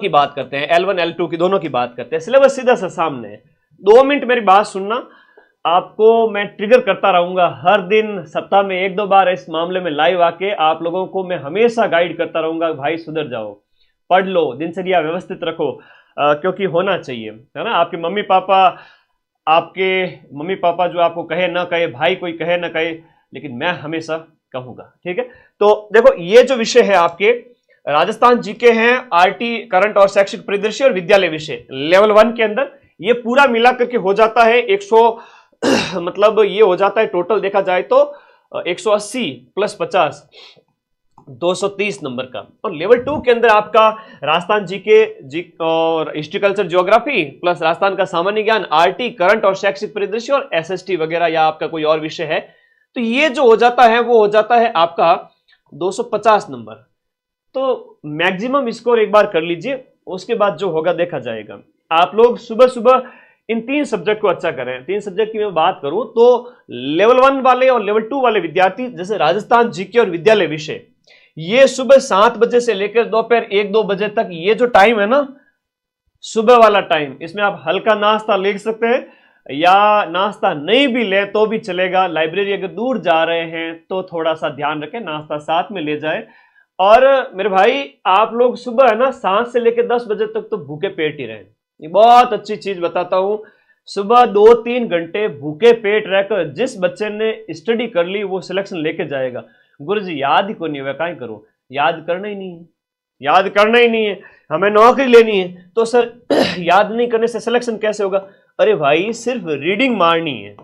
की बात करते हैं, L1 L2 की दोनों की बात करते हैं। सिलेबस सीधा सा सामने है। 2 मिनट मेरी बात सुनना, आपको मैं ट्रिगर करता रहूंगा हर दिन, सप्ताह में 1-2 बार इस मामले में लाइव आके आप लोगों को मैं हमेशा गाइड करता रहूंगा, भाई सुधर जाओ, पढ़ लो, दिनचर्या व्यवस्थित रखो, क्योंकि होना चाहिए, है ना। आपके मम्मी पापा जो आपको कहे ना कहे, भाई कोई कहे ना कहे, लेकिन मैं हमेशा कहूंगा, ठीक है। तो देखो ये जो विषय है आपके राजस्थान जीके हैं, आरटी करंट और शैक्षिक परिदृश्य और विद्यालय विषय लेवल 1 के अंदर ये पूरा मिला करके हो जाता है 100 मतलब ये हो जाता है टोटल देखा जाए तो 180 + 50 230 नंबर का। और लेवल 2 के अंदर आपका राजस्थान जीके और हिस्ट्रिकल्चर ज्योग्राफी प्लस राजस्थान का सामान्य ज्ञान, आरटी करंट और शैक्षिक परिदृश्य और एसएसटी वगैरह, या आपका कोई और विषय है, तो ये जो हो जाता है वो हो जाता है आपका 250 नंबर। तो मैक्सिमम स्कोर एक बार कर लीजिए, उसके बाद जो होगा देखा जाएगा। आप लोग सुबह सुबह इन 3 सब्जेक्ट को अच्छा करें। 3 सब्जेक्ट की मैं बात करूं तो लेवल 1 वाले और लेवल 2 वाले विद्यार्थी, जैसे राजस्थान जीके और विद्यालय विषय, ये सुबह 7 बजे से लेकर दोपहर 1-2 बजे तक, ये जो टाइम है ना, सुबह वाला टाइम, इसमें आप हल्का नाश्ता ले सकते हैं, या नाश्ता नहीं भी ले तो भी चलेगा। लाइब्रेरी अगर दूर जा रहे हैं तो थोड़ा सा ध्यान रखें, नाश्ता साथ में ले जाए। और मेरे भाई आप लोग सुबह है ना 7 से लेकर 10 बजे तक तो भूखे पेट ही रहें। ये बहुत अच्छी चीज बताता हूं, सुबह 2-3 घंटे भूखे पेट रहकर जिस बच्चे ने स्टडी कर ली वो सिलेक्शन लेके जाएगा। गुरुजी याद ही को नहीं हुआ, काहे करो, याद करना ही नहीं है, याद करना ही नहीं है, हमें नौकरी लेनी है, तो सर याद नहीं करने से सिलेक्शन कैसे होगा? अरे भाई सिर्फ रीडिंग मारनी है,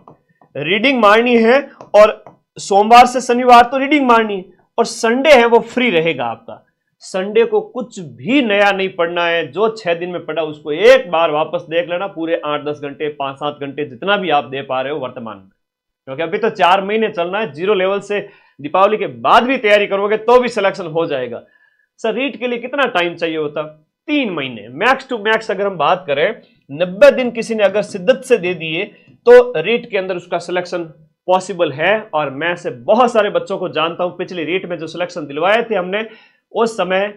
रीडिंग मारनी है, और सोमवार से शनिवार तो रीडिंग मारनी है, और संडे है वो फ्री रहेगा आपका। संडे को कुछ भी नया नहीं पढ़ना है, जो 6 दिन में पढ़ा उसको एक बार वापस देख लेना, पूरे 8-10 घंटे 5-7 घंटे जितना भी आप दे पा रहे हो वर्तमान में, क्योंकि अभी तो 4 महीने चलना है। 0 लेवल से दीपावली के बाद भी तैयारी करोगे तो भी सिलेक्शन हो जाएगा। सर रीट के लिए कितना टाइम चाहिए होता? 3 महीने मैक्स टू मैक्स। अगर हम बात करें 90 दिन किसी ने अगर शिद्दत से दे दिए तो रीट के अंदर उसका सिलेक्शन पॉसिबल है। और मैं से बहुत सारे बच्चों को जानता हूं, पिछले रीट में जो सिलेक्शन दिलवाए थे हमने, उस समय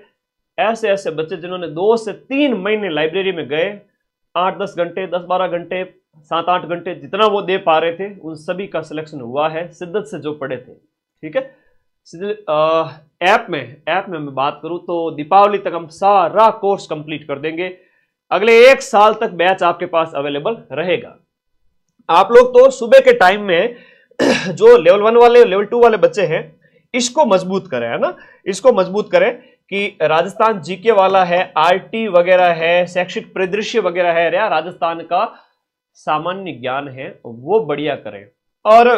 ऐसे ऐसे बच्चे जिन्होंने 2 से 3 महीने लाइब्रेरी में गए, 8-10 घंटे 10-12 घंटे 7-8 घंटे जितना वो दे पा रहे थे, उन सभी का सिलेक्शन हुआ है शिद्दत से जो पढ़े थे, ठीक है। ऐप में मैं बात करूं तो दीपावली तक हम सारा कोर्स कंप्लीट कर देंगे। अगले 1 साल तक बैच आपके पास अवेलेबल रहेगा। आप लोग तो सुबह के टाइम में जो लेवल 1 वाले लेवल 2 वाले बच्चे हैं, इसको मजबूत करें, है ना, इसको मजबूत करें कि राजस्थान जीके वाला है, आरटी वगैरह है, शैक्षिक परिदृश्य वगैरह है, या राजस्थान का सामान्य ज्ञान है, वो बढ़िया करें। और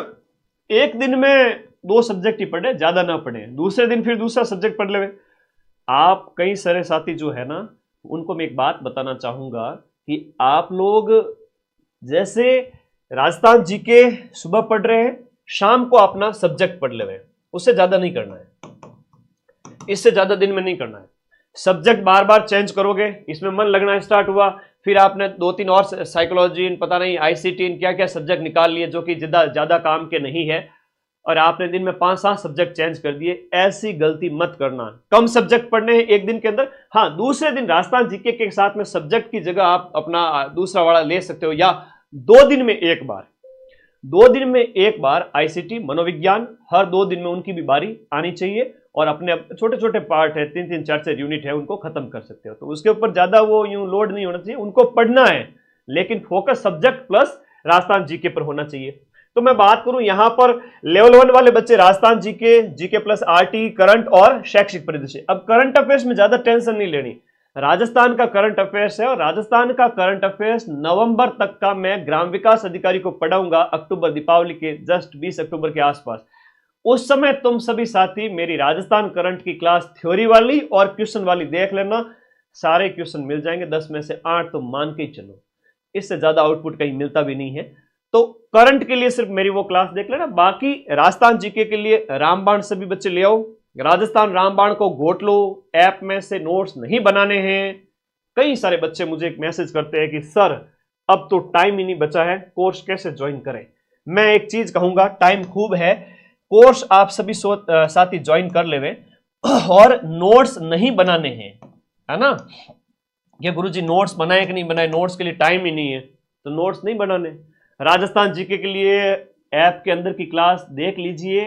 एक दिन में 2 सब्जेक्ट ही पढ़े, ज्यादा ना पढ़े, दूसरे दिन फिर दूसरा सब्जेक्ट पढ़ ले। आप कई सारे साथी जो है ना, उनको मैं एक बात बताना चाहूंगा कि आप लोग जैसे राजस्थान जीके सुबह पढ़ रहे हैं, शाम को अपना सब्जेक्ट पढ़ ले, उससे ज्यादा नहीं करना है, इससे ज्यादा दिन में नहीं करना है। सब्जेक्ट बार बार चेंज करोगे, इसमें मन लगना स्टार्ट हुआ, फिर आपने 2-3 और साइकोलॉजी, पता नहीं आईसीटी, क्या क्या सब्जेक्ट निकाल लिए जो कि ज्यादा काम के नहीं है, और आपने दिन में 5-7 सब्जेक्ट चेंज कर दिए। ऐसी गलती मत करना। कम सब्जेक्ट पढ़ने हैं एक दिन के अंदर, हाँ दूसरे दिन राजस्थान जीके के साथ में सब्जेक्ट की जगह आप अपना दूसरा वाला ले सकते हो, या 2 दिन में एक बार, 2 दिन में एक बार आईसीटी मनोविज्ञान, हर 2 दिन में उनकी भी बारी आनी चाहिए। और अपने छोटे छोटे पार्ट है, 3-3 4-4 यूनिट है, उनको खत्म कर सकते हो। तो उसके ऊपर ज्यादा वो यूं लोड नहीं होना चाहिए, उनको पढ़ना है, लेकिन focus subject plus Rajasthan GK पर होना चाहिए। तो मैं बात करूं यहां पर लेवल 1 वाले बच्चे Rajasthan GK, GK plus RT, current और शैक्षिक परिदृश्य। अब करंट अफेयर्स में ज्यादा टेंशन नहीं लेनी, राजस्थान का करंट अफेयर्स है, और राजस्थान का करंट अफेयर्स नवंबर तक का मैं ग्राम विकास अधिकारी को पढ़ाऊंगा, अक्टूबर दीपावली के जस्ट 20 अक्टूबर के आसपास। उस समय तुम सभी साथी मेरी राजस्थान करंट की क्लास थ्योरी वाली और क्वेश्चन वाली देख लेना, सारे क्वेश्चन मिल जाएंगे, 10 में से 8 तो मान के ही चलो, इससे ज्यादा आउटपुट कहीं मिलता भी नहीं है। तो करंट के लिए सिर्फ मेरी वो क्लास देख लेना। बाकी राजस्थान जीके के लिए रामबाण सभी बच्चे ले आओ, राजस्थान रामबाण को घोट लो, ऐप में से नोट्स नहीं बनाने हैं। कई सारे बच्चे मुझे एक मैसेज करते हैं कि सर अब तो टाइम ही नहीं बचा है, कोर्स कैसे ज्वाइन करें। मैं एक चीज कहूंगा, टाइम खूब है, कोर्स आप सभी साथी ज्वाइन कर लेवे, और नोट्स नहीं बनाने हैं, है ना। ये गुरुजी नोट्स बनाए कि नहीं बनाए, नोट्स के लिए टाइम ही नहीं है तो नोट्स नहीं बनाने। राजस्थान जीके के लिए ऐप के अंदर की क्लास देख लीजिए,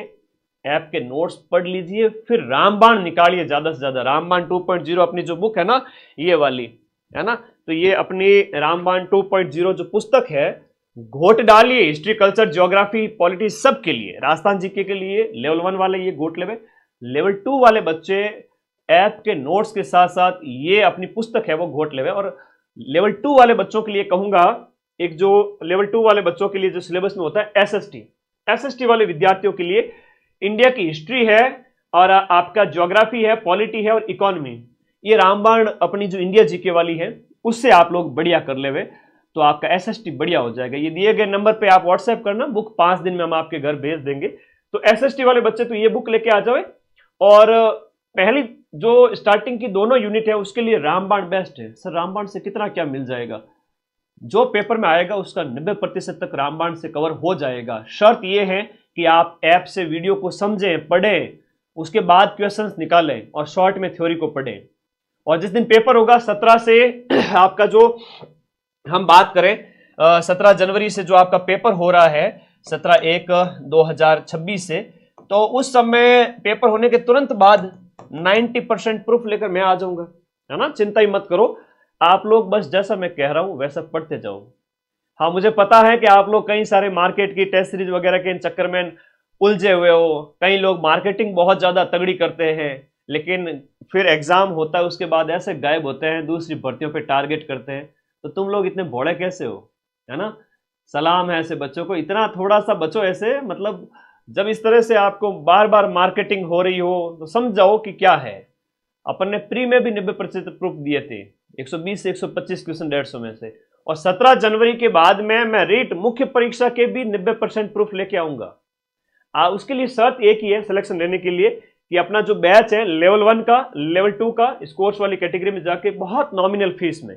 ऐप के नोट्स पढ़ लीजिए, फिर रामबाण निकालिए ज्यादा से ज्यादा। रामबाण 2.0 अपनी जो बुक है ना, ये वाली है ना, तो ये अपनी रामबाण 2.0 जो पुस्तक है, घोट डालिए। हिस्ट्री, कल्चर, ज्योग्राफी, पॉलिटी सब के लिए, राजस्थान जीके के लिए लेवल 1 वाले ये घोट लेवे। लेवल 2 वाले बच्चे ऐप के नोट्स के साथ साथ ये अपनी पुस्तक है वो घोट लेवे। और लेवल 2 वाले बच्चों के लिए कहूंगा, एक जो लेवल 2 वाले बच्चों के लिए जो सिलेबस में होता है एसएसटी वाले विद्यार्थियों के लिए इंडिया की हिस्ट्री है और आपका ज्योग्राफी है, पॉलिटी है और इकोनॉमी, ये रामबाण अपनी जो इंडिया जीके वाली है उससे आप लोग बढ़िया कर लेवे तो आपका एसएसटी बढ़िया हो जाएगा। ये दिए गए नंबर पे आप व्हाट्सएप करना, बुक 5 दिन में हम आपके घर भेज देंगे। तो एसएसटी वाले बच्चे तो ये बुक लेके आ जाओ। और पहली जो स्टार्टिंग की दोनों यूनिट है उसके लिए रामबाण बेस्ट है। सर रामबाण से कितना क्या मिल जाएगा, जो पेपर में आएगा उसका 90% तक रामबाण से कवर हो जाएगा। शर्त यह है कि आप ऐप से वीडियो को समझें, पढ़ें, उसके बाद क्वेश्चंस निकालें और शॉर्ट में थ्योरी को पढ़ें। और जिस दिन पेपर होगा 17 से आपका जो हम बात करें 17 जनवरी से जो आपका पेपर हो रहा है 17/1/2026 से, तो उस समय पेपर होने के तुरंत बाद 90% प्रूफ लेकर मैं आ जाऊंगा, है ना। चिंता ही मत करो, आप लोग बस जैसा मैं कह रहा हूं वैसा पढ़ते जाओ। हाँ मुझे पता है कि आप लोग कई सारे मार्केट की टेस्ट सीरीज वगैरह के इन चक्कर में उलझे हुए हो। कई लोग मार्केटिंग बहुत ज्यादा तगड़ी करते हैं लेकिन फिर एग्जाम होता है उसके बाद ऐसे गायब होते हैं, दूसरी भर्तियों पे टारगेट करते हैं। तो तुम लोग इतने भोले कैसे हो, है ना। सलाम है ऐसे बच्चों को, इतना थोड़ा सा बचो ऐसे। मतलब जब इस तरह से आपको बार बार मार्केटिंग हो रही हो तो समझ जाओ कि क्या है। अपन ने प्री में भी 90% प्रूफ दिए थे, 120 से 125 क्वेश्चन 150 में से। और 17 जनवरी के बाद में मैं रीट मुख्य परीक्षा के भी 90% प्रूफ लेके आऊंगा। उसके लिए शर्त एक ही है सिलेक्शन लेने के लिए कि अपना जो बैच है लेवल 1 का, लेवल 2 का, इस कोर्स वाली कैटेगरी में जाके बहुत नॉमिनल फीस में।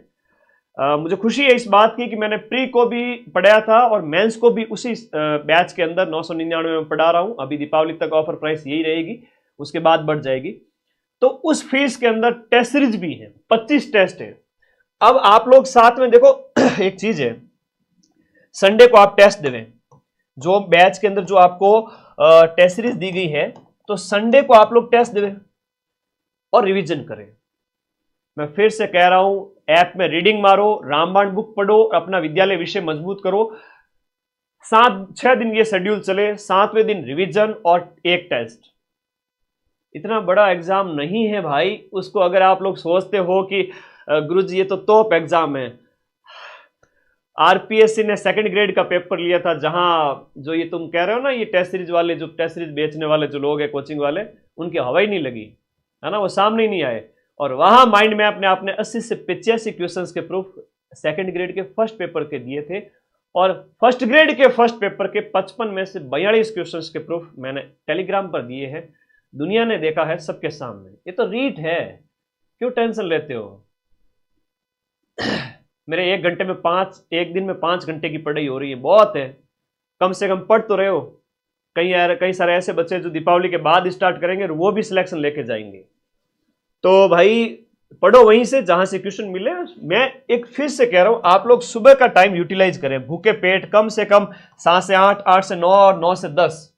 मुझे खुशी है इस बात की कि मैंने प्री को भी पढ़ाया था और मेंस को भी उसी बैच के अंदर 999 में पढ़ा रहा हूं। अभी दीपावली तक ऑफर प्राइस यही रहेगी, उसके बाद बढ़ जाएगी। तो उस फीस के अंदर टेस्ट सीरीज भी है, 25 टेस्ट है। अब आप लोग साथ में देखो एक चीज है, संडे को आप टेस्ट देवें, जो बैच के अंदर जो आपको टेस्ट सीरीज दी गई है, तो संडे को आप लोग टेस्ट देवें और रिवीजन करें। मैं फिर से कह रहा हूं, ऐप में रीडिंग मारो, रामबाण बुक पढ़ो, अपना विद्यालय विषय मजबूत करो। 6 दिन ये शेड्यूल चले, 7वें दिन रिवीजन और एक टेस्ट। इतना बड़ा एग्जाम नहीं है भाई, उसको अगर आप लोग सोचते हो कि गुरुजी ये तो टॉप एग्जाम है। आरपीएससी ने 2nd ग्रेड का पेपर लिया था, जहां जो ये तुम कह रहे हो ना, ये टेस्ट सीरीज वाले, जो टेस्ट सीरीज बेचने वाले जो लोग हैं कोचिंग वाले, उनकी हवा ही नहीं लगी, है ना, वो सामने ही नहीं आए। और वहां माइंड मैप ने आपने 80 से 85 क्वेश्चंस के प्रूफ 2nd ग्रेड के फर्स्ट पेपर के दिए थे और 1st ग्रेड के फर्स्ट पेपर के 55 में से 42 क्वेश्चंस के प्रूफ मैंने टेलीग्राम पर दिए हैं। दुनिया ने देखा है सबके सामने। ये तो रीट है, क्यों टेंशन लेते हो। मेरे एक दिन में 5 घंटे की पढ़ाई हो रही है, बहुत है। कम से कम पढ़ तो रहे हो। कई सारे ऐसे बच्चे जो दीपावली के बाद स्टार्ट करेंगे और वो भी सिलेक्शन लेके जाएंगे। तो भाई पढ़ो वहीं से जहां से क्वेश्चन मिले। मैं एक फिर से कह रहा हूं, आप लोग सुबह का टाइम यूटिलाइज करें, भूखे पेट, कम से कम 7 से 8, 8 से 9 और 9 से 10।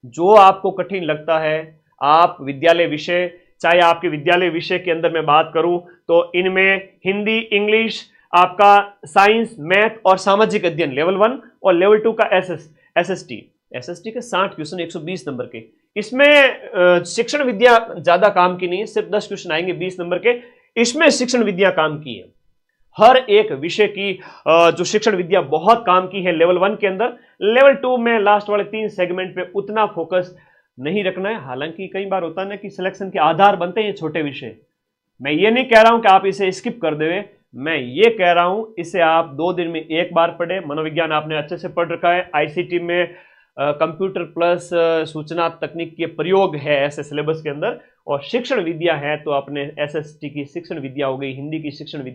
जो आपको कठिन लगता है, आप विद्यालय विषय, चाहे आपके विद्यालय विषय के अंदर मैं बात करूं तो इनमें हिंदी, इंग्लिश, आपका साइंस, मैथ और सामाजिक अध्ययन लेवल 1 और लेवल 2 का एसएसटी के 60 क्वेश्चन 120 नंबर के। इसमें शिक्षण विद्या ज्यादा काम की नहीं है, सिर्फ 10 क्वेश्चन आएंगे 20 नंबर के। इसमें शिक्षण विद्या काम की है, हर एक विषय की जो शिक्षण विद्या बहुत काम की है लेवल 1 के अंदर। लेवल 2 में लास्ट वाले 3 सेगमेंट पे उतना फोकस नहीं रखना है। हालांकि कई बार होता है ना कि सिलेक्शन के आधार बनते हैं ये छोटे विषय। मैं ये नहीं कह रहा हूं कि आप इसे स्किप कर देवे, मैं ये कह रहा हूं इसे आप 2 दिन में एक बार पढ़े। मनोविज्ञान आपने अच्छे से पढ़ रखा है, आईसीटी में कंप्यूटर प्लस सूचना तकनीक के प्रयोग है ऐसे सिलेबस के अंदर, और शिक्षण विद्या है तो अपने एसएसटी की शिक्षण विद्या हो गई, हिंदी की शिक्षण विद्या